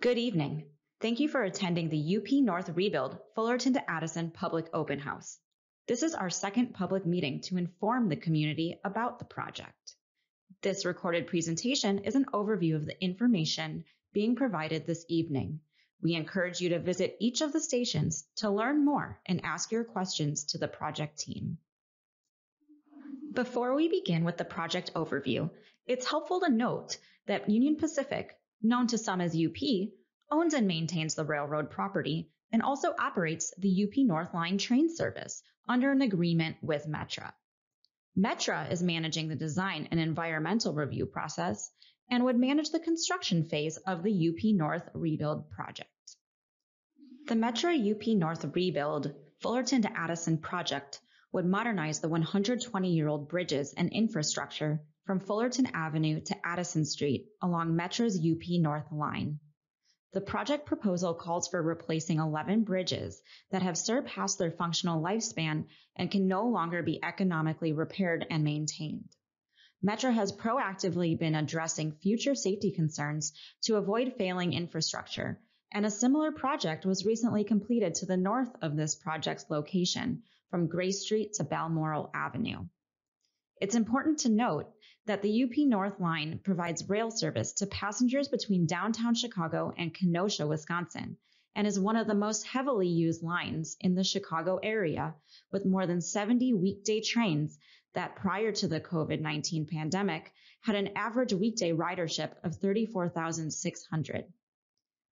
Good evening. Thank you for attending the UP North Rebuild Fullerton to Addison Public Open House. This is our second public meeting to inform the community about the project. This recorded presentation is an overview of the information being provided this evening. We encourage you to visit each of the stations to learn more and ask your questions to the project team. Before we begin with the project overview, it's helpful to note that Union Pacific, known to some as UP, owns and maintains the railroad property and also operates the UP North Line train service under an agreement with Metra. Metra is managing the design and environmental review process and would manage the construction phase of the UP North Rebuild project. The Metra UP North Rebuild Fullerton to Addison project would modernize the 120-year-old bridges and infrastructure from Fullerton Avenue to Addison Street along Metra's UP North line. The project proposal calls for replacing 11 bridges that have surpassed their functional lifespan and can no longer be economically repaired and maintained. Metra has proactively been addressing future safety concerns to avoid failing infrastructure, and a similar project was recently completed to the north of this project's location, from Gray Street to Balmoral Avenue. It's important to note that the UP North Line provides rail service to passengers between downtown Chicago and Kenosha, Wisconsin, and is one of the most heavily used lines in the Chicago area, with more than 70 weekday trains that prior to the COVID-19 pandemic had an average weekday ridership of 34,600.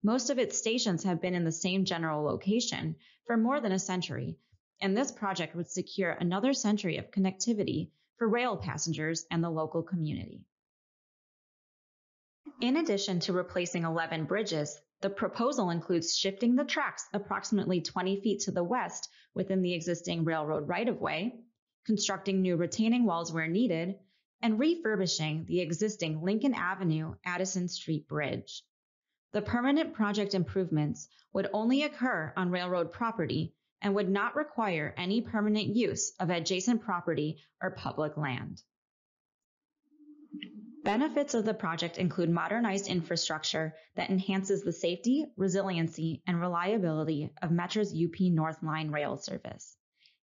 Most of its stations have been in the same general location for more than a century, and this project would secure another century of connectivity for rail passengers and the local community. In addition to replacing 11 bridges, the proposal includes shifting the tracks approximately 20 feet to the west within the existing railroad right-of-way, constructing new retaining walls where needed, and refurbishing the existing Lincoln Avenue Addison Street Bridge. The permanent project improvements would only occur on railroad property and would not require any permanent use of adjacent property or public land. Benefits of the project include modernized infrastructure that enhances the safety, resiliency, and reliability of Metra's UP North Line rail service.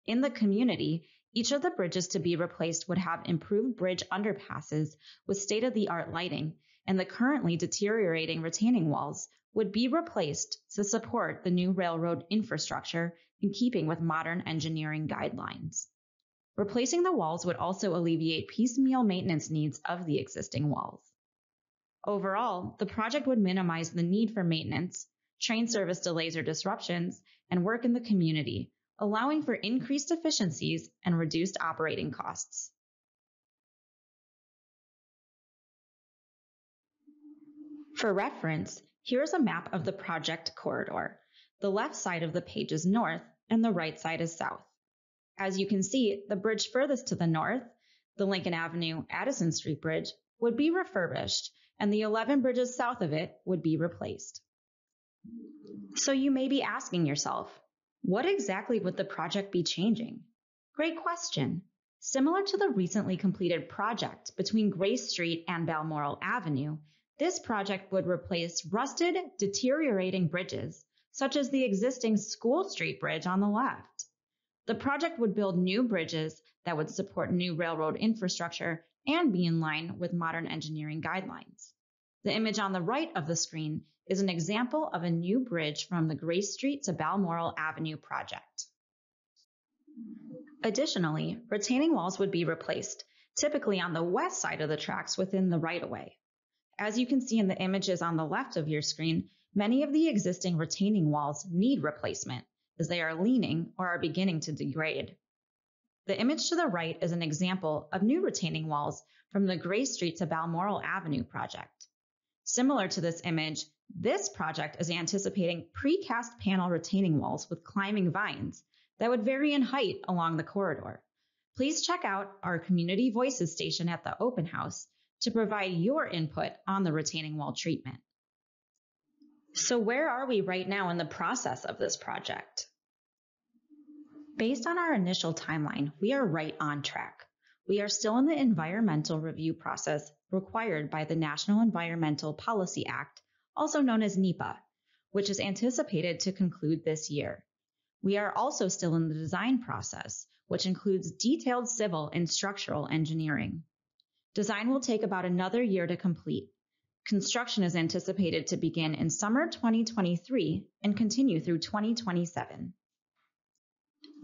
In the community, each of the bridges to be replaced would have improved bridge underpasses with state-of-the-art lighting, and the currently deteriorating retaining walls would be replaced to support the new railroad infrastructure in keeping with modern engineering guidelines. Replacing the walls would also alleviate piecemeal maintenance needs of the existing walls. Overall, the project would minimize the need for maintenance, train service delays or disruptions, and work in the community, allowing for increased efficiencies and reduced operating costs. For reference, here's a map of the project corridor. The left side of the page is north and the right side is south. As you can see, the bridge furthest to the north, the Lincoln Avenue Addison Street Bridge, would be refurbished, and the 11 bridges south of it would be replaced. So you may be asking yourself, what exactly would the project be changing? Great question. Similar to the recently completed project between Grace Street and Balmoral Avenue, this project would replace rusted, deteriorating bridges, such as the existing School Street Bridge on the left. The project would build new bridges that would support new railroad infrastructure and be in line with modern engineering guidelines. The image on the right of the screen is an example of a new bridge from the Grace Street to Balmoral Avenue project. Additionally, retaining walls would be replaced, typically on the west side of the tracks within the right-of-way. As you can see in the images on the left of your screen, many of the existing retaining walls need replacement as they are leaning or are beginning to degrade. The image to the right is an example of new retaining walls from the Gray Street to Balmoral Avenue project. Similar to this image, this project is anticipating precast panel retaining walls with climbing vines that would vary in height along the corridor. Please check out our Community Voices station at the open house to provide your input on the retaining wall treatment. So where are we right now in the process of this project? Based on our initial timeline, we are right on track. We are still in the environmental review process required by the National Environmental Policy Act, also known as NEPA, which is anticipated to conclude this year. We are also still in the design process, which includes detailed civil and structural engineering. Design will take about another year to complete. Construction is anticipated to begin in summer 2023 and continue through 2027.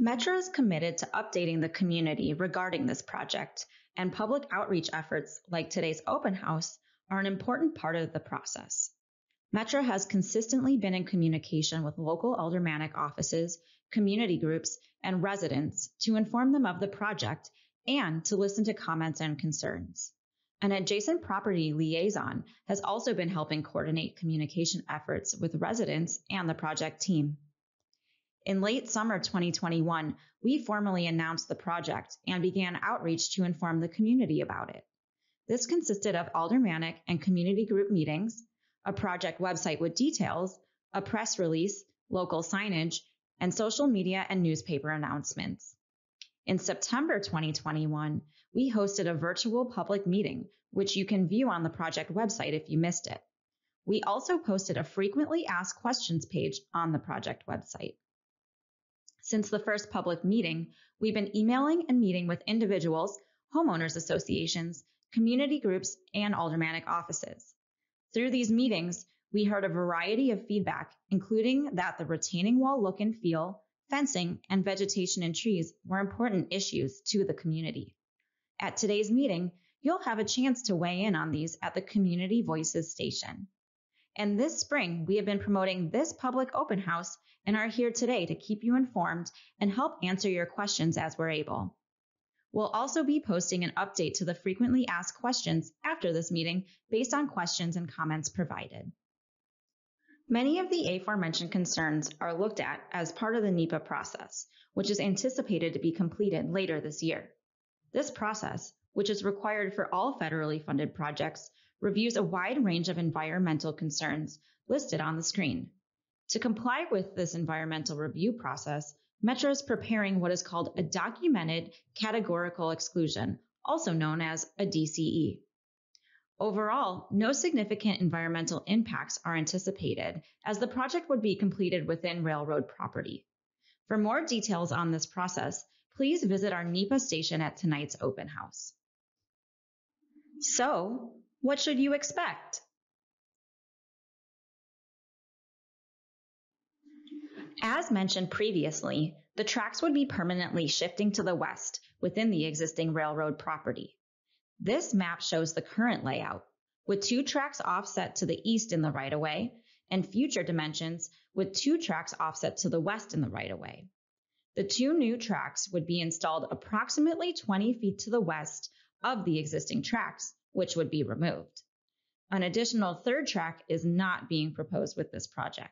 Metra is committed to updating the community regarding this project, and public outreach efforts like today's open house are an important part of the process. Metra has consistently been in communication with local aldermanic offices, community groups, and residents to inform them of the project and to listen to comments and concerns. An adjacent property liaison has also been helping coordinate communication efforts with residents and the project team. In late summer 2021, we formally announced the project and began outreach to inform the community about it. This consisted of aldermanic and community group meetings, a project website with details, a press release, local signage, and social media and newspaper announcements. In September 2021, we hosted a virtual public meeting, which you can view on the project website if you missed it. We also posted a frequently asked questions page on the project website. Since the first public meeting, we've been emailing and meeting with individuals, homeowners associations, community groups, and aldermanic offices. Through these meetings, we heard a variety of feedback, including that the retaining wall look and feel, fencing, and vegetation and trees were important issues to the community. At today's meeting, you'll have a chance to weigh in on these at the Community Voices station. And this spring, we have been promoting this public open house and are here today to keep you informed and help answer your questions as we're able. We'll also be posting an update to the frequently asked questions after this meeting based on questions and comments provided. Many of the aforementioned concerns are looked at as part of the NEPA process, which is anticipated to be completed later this year. This process, which is required for all federally funded projects, reviews a wide range of environmental concerns listed on the screen. To comply with this environmental review process, Metra is preparing what is called a documented categorical exclusion, also known as a DCE. Overall, no significant environmental impacts are anticipated, as the project would be completed within railroad property. For more details on this process, please visit our NEPA station at tonight's open house. So, what should you expect? As mentioned previously, the tracks would be permanently shifting to the west within the existing railroad property. This map shows the current layout, with 2 tracks offset to the east in the right-of-way, and future dimensions with 2 tracks offset to the west in the right-of-way. The 2 new tracks would be installed approximately 20 feet to the west of the existing tracks, which would be removed. An additional 3rd track is not being proposed with this project.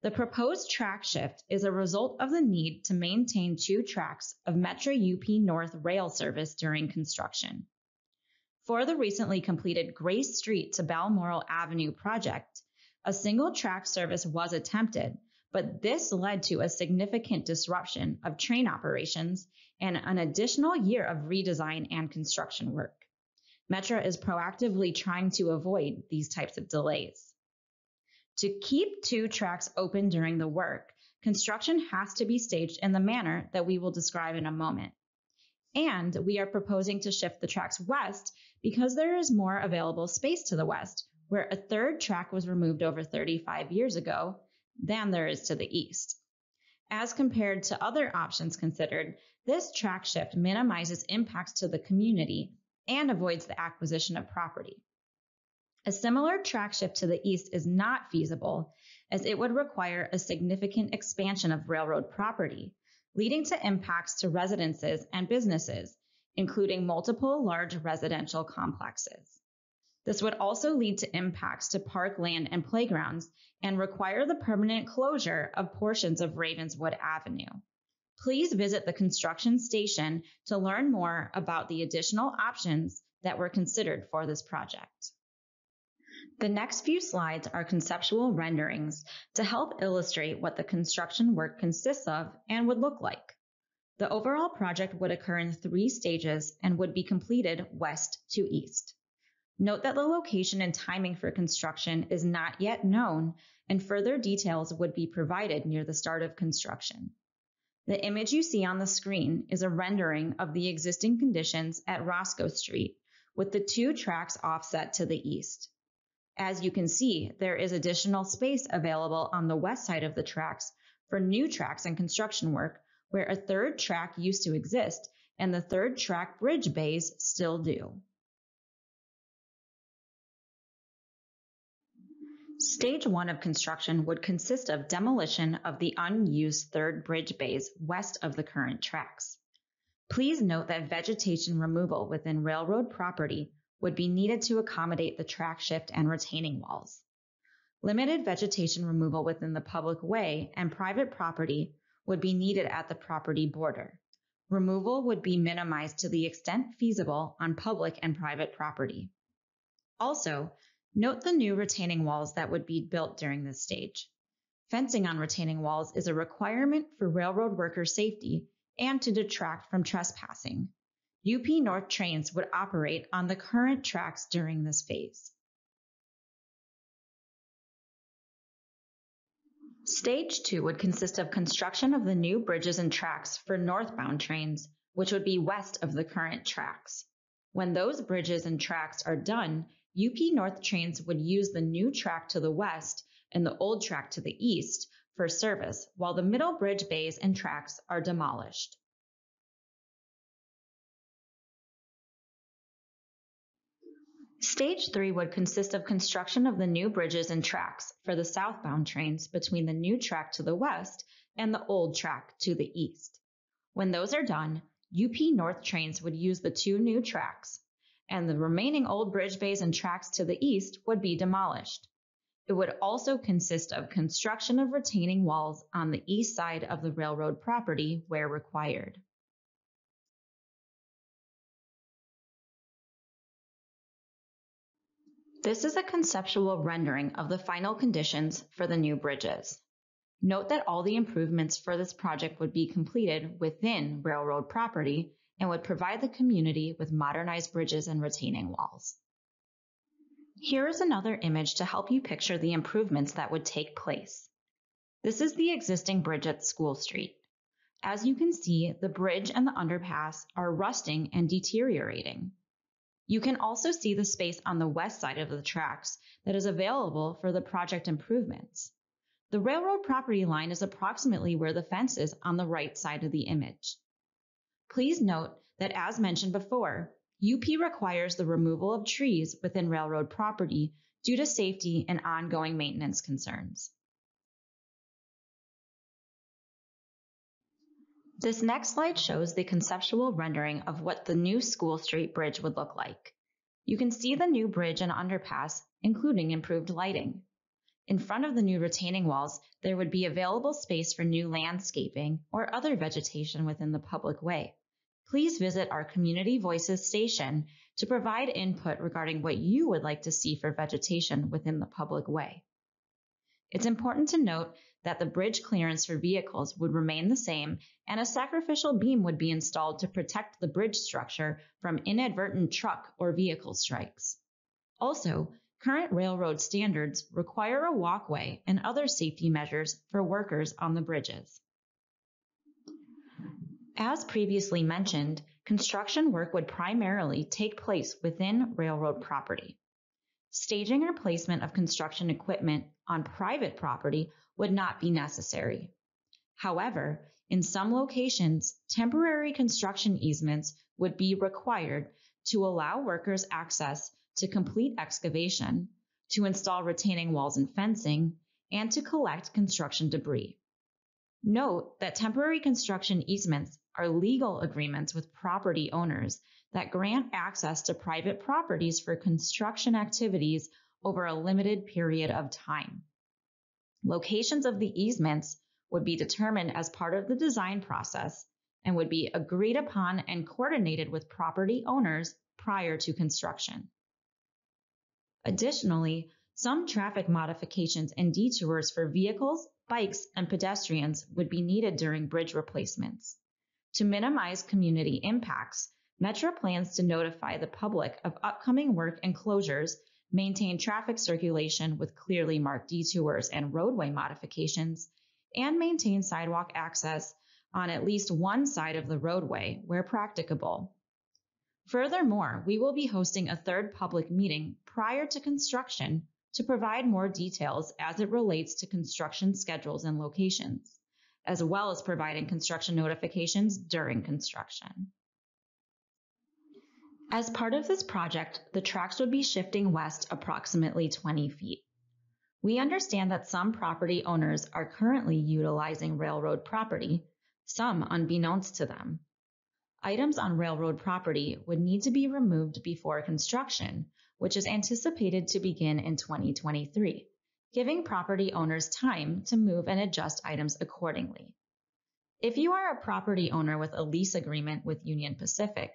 The proposed track shift is a result of the need to maintain 2 tracks of Metra UP North rail service during construction. For the recently completed Grace Street to Balmoral Avenue project, a single track service was attempted, but this led to a significant disruption of train operations and an additional year of redesign and construction work. Metra is proactively trying to avoid these types of delays. To keep 2 tracks open during the work, construction has to be staged in the manner that we will describe in a moment. And we are proposing to shift the tracks west because there is more available space to the west, where a 3rd track was removed over 35 years ago, than there is to the east. As compared to other options considered, this track shift minimizes impacts to the community and avoids the acquisition of property. A similar track shift to the east is not feasible, as it would require a significant expansion of railroad property, leading to impacts to residences and businesses, including multiple large residential complexes. This would also lead to impacts to park land and playgrounds and require the permanent closure of portions of Ravenswood Avenue. Please visit the construction station to learn more about the additional options that were considered for this project. The next few slides are conceptual renderings to help illustrate what the construction work consists of and would look like. The overall project would occur in 3 stages and would be completed west to east. Note that the location and timing for construction is not yet known, and further details would be provided near the start of construction. The image you see on the screen is a rendering of the existing conditions at Roscoe Street, with the 2 tracks offset to the east. As you can see, there is additional space available on the west side of the tracks for new tracks and construction work, where a 3rd track used to exist and the 3rd track bridge bays still do. Stage 1 of construction would consist of demolition of the unused 3rd bridge bays west of the current tracks. Please note that vegetation removal within railroad property would be needed to accommodate the track shift and retaining walls. Limited vegetation removal within the public way and private property would be needed at the property border. Removal would be minimized to the extent feasible on public and private property. Also, note the new retaining walls that would be built during this stage. Fencing on retaining walls is a requirement for railroad worker safety and to detract from trespassing. UP North trains would operate on the current tracks during this phase. Stage 2 would consist of construction of the new bridges and tracks for northbound trains, which would be west of the current tracks. When those bridges and tracks are done, UP North trains would use the new track to the west and the old track to the east for service, while the middle bridge bays and tracks are demolished. Stage 3 would consist of construction of the new bridges and tracks for the southbound trains between the new track to the west and the old track to the east. When those are done, UP North trains would use the 2 new tracks, and the remaining old bridge bays and tracks to the east would be demolished. It would also consist of construction of retaining walls on the east side of the railroad property where required. This is a conceptual rendering of the final conditions for the new bridges. Note that all the improvements for this project would be completed within railroad property and would provide the community with modernized bridges and retaining walls. Here is another image to help you picture the improvements that would take place. This is the existing bridge at School Street. As you can see, the bridge and the underpass are rusting and deteriorating. You can also see the space on the west side of the tracks that is available for the project improvements. The railroad property line is approximately where the fence is on the right side of the image. Please note that, as mentioned before, UP requires the removal of trees within railroad property due to safety and ongoing maintenance concerns. This next slide shows the conceptual rendering of what the new School Street Bridge would look like. You can see the new bridge and underpass, including improved lighting. In front of the new retaining walls, there would be available space for new landscaping or other vegetation within the public way. Please visit our Community Voices station to provide input regarding what you would like to see for vegetation within the public way. It's important to note that the bridge clearance for vehicles would remain the same, and a sacrificial beam would be installed to protect the bridge structure from inadvertent truck or vehicle strikes. Also, current railroad standards require a walkway and other safety measures for workers on the bridges. As previously mentioned, construction work would primarily take place within railroad property. Staging or placement of construction equipment on private property would not be necessary. However, in some locations, temporary construction easements would be required to allow workers access to complete excavation, to install retaining walls and fencing, and to collect construction debris. Note that temporary construction easements are legal agreements with property owners that grant access to private properties for construction activities over a limited period of time. Locations of the easements would be determined as part of the design process and would be agreed upon and coordinated with property owners prior to construction. Additionally, some traffic modifications and detours for vehicles, bikes, and pedestrians would be needed during bridge replacements. To minimize community impacts, Metra plans to notify the public of upcoming work and closures, maintain traffic circulation with clearly marked detours and roadway modifications, and maintain sidewalk access on at least one side of the roadway where practicable. Furthermore, we will be hosting a third public meeting prior to construction to provide more details as it relates to construction schedules and locations, as well as providing construction notifications during construction. As part of this project, the tracks would be shifting west approximately 20 feet. We understand that some property owners are currently utilizing railroad property, some unbeknownst to them. Items on railroad property would need to be removed before construction, which is anticipated to begin in 2023, giving property owners time to move and adjust items accordingly. If you are a property owner with a lease agreement with Union Pacific,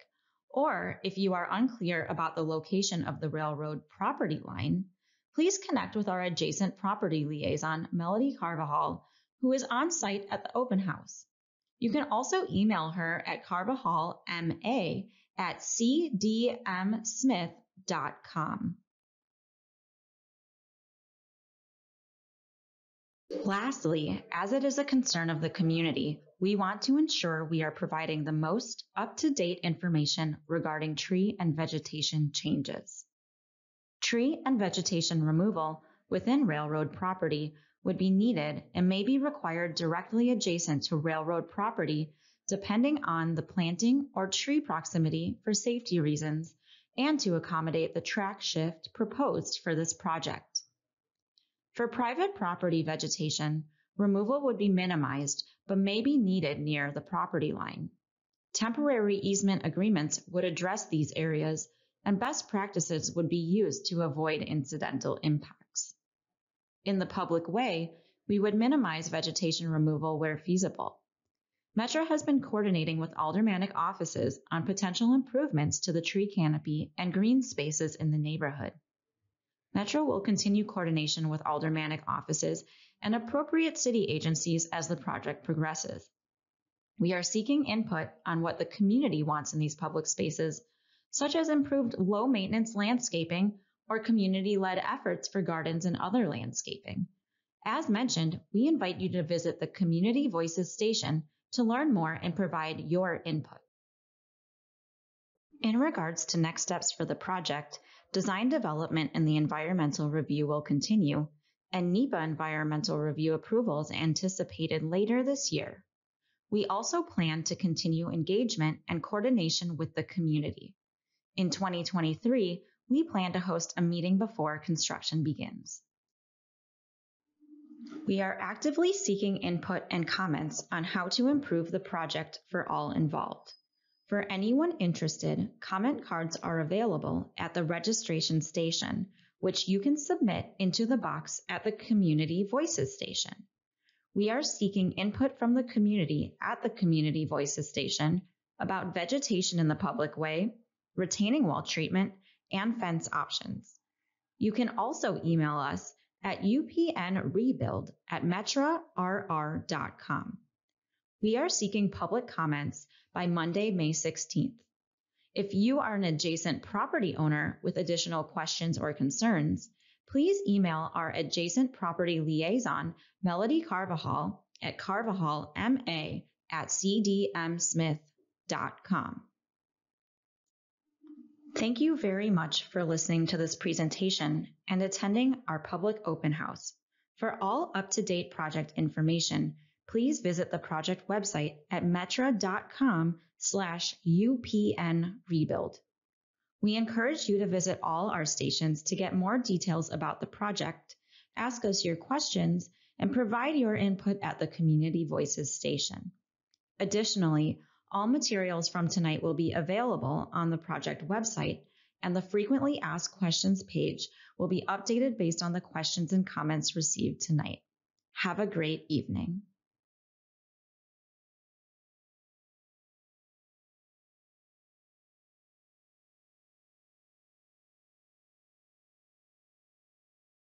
or if you are unclear about the location of the railroad property line, please connect with our adjacent property liaison, Melody Carvajal, who is on site at the open house. You can also email her at carvajalma@cdmsmith.com. Lastly, as it is a concern of the community, we want to ensure we are providing the most up-to-date information regarding tree and vegetation changes. Tree and vegetation removal within railroad property would be needed and may be required directly adjacent to railroad property depending on the planting or tree proximity for safety reasons and to accommodate the track shift proposed for this project. For private property vegetation, removal would be minimized but may be needed near the property line. Temporary easement agreements would address these areas, and best practices would be used to avoid incidental impacts. In the public way, we would minimize vegetation removal where feasible. Metra has been coordinating with aldermanic offices on potential improvements to the tree canopy and green spaces in the neighborhood. Metra will continue coordination with aldermanic offices and appropriate city agencies as the project progresses. We are seeking input on what the community wants in these public spaces, such as improved low-maintenance landscaping or community-led efforts for gardens and other landscaping. As mentioned, we invite you to visit the Community Voices station to learn more and provide your input. In regards to next steps for the project, design development and the environmental review will continue, and NEPA environmental review approvals anticipated later this year. We also plan to continue engagement and coordination with the community. In 2023, we plan to host a meeting before construction begins. We are actively seeking input and comments on how to improve the project for all involved. For anyone interested, comment cards are available at the registration station, which you can submit into the box at the Community Voices station. We are seeking input from the community at the Community Voices station about vegetation in the public way, retaining wall treatment, and fence options. You can also email us at upnrebuild@metrarr.com. We are seeking public comments by Monday, May 16th. If you are an adjacent property owner with additional questions or concerns, please email our adjacent property liaison, Melody Carvajal, at carvajalma@cdmsmith.com. Thank you very much for listening to this presentation and attending our public open house. For all up-to-date project information, please visit the project website at metra.com/upnrebuild. We encourage you to visit all our stations to get more details about the project, ask us your questions, and provide your input at the Community Voices station. Additionally, all materials from tonight will be available on the project website, and the Frequently Asked Questions page will be updated based on the questions and comments received tonight. Have a great evening.